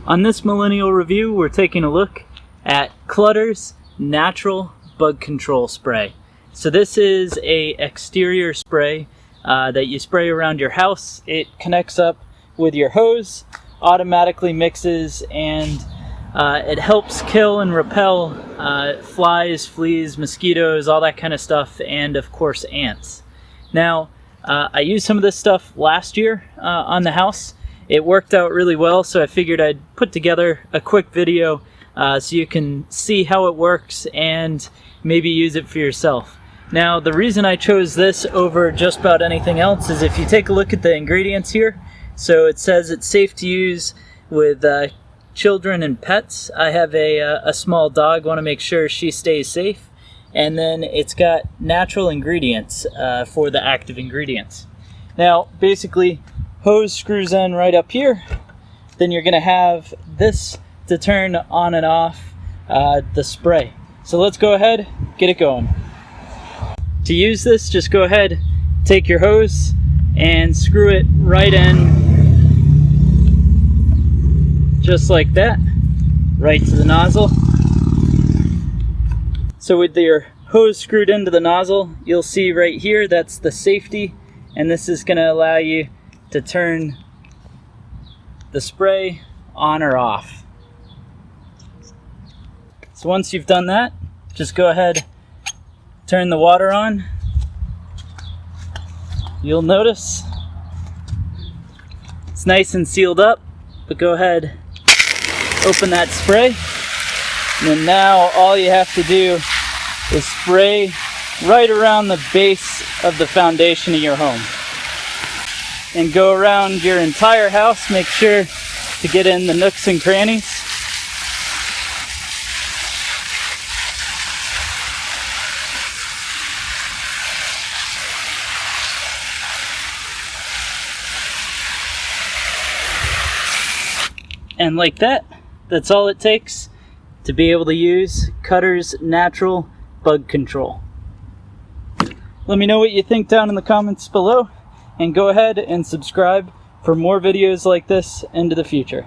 On this Millennial Review, we're taking a look at Clutter's Natural Bug Control Spray. So this is a exterior spray that you spray around your house. It connects up with your hose, automatically mixes, and it helps kill and repel flies, fleas, mosquitoes, all that kind of stuff, and of course ants. Now, I used some of this stuff last year on the house. It worked out really well, so I figured I'd put together a quick video so you can see how it works and maybe use it for yourself. Now, the reason I chose this over just about anything else is if you take a look at the ingredients here, so it says it's safe to use with children and pets. I have a small dog, want to make sure she stays safe. And then it's got natural ingredients for the active ingredients. Now, basically, hose screws in right up here. Then you're going to have this to turn on and off the spray. So let's go ahead, get it going. To use this, just go ahead, take your hose and screw it right in, just like that, right to the nozzle. So with your hose screwed into the nozzle, you'll see right here, that's the safety, and this is going to allow you to turn the spray on or off. So once you've done that, just go ahead, turn the water on. You'll notice it's nice and sealed up, but go ahead, open that spray, and then now all you have to do is spray right around the base of the foundation of your home. And go around your entire house, make sure to get in the nooks and crannies. And like that, that's all it takes to be able to use Clutter's Natural Bug Control. Let me know what you think down in the comments below, and go ahead and subscribe for more videos like this into the future.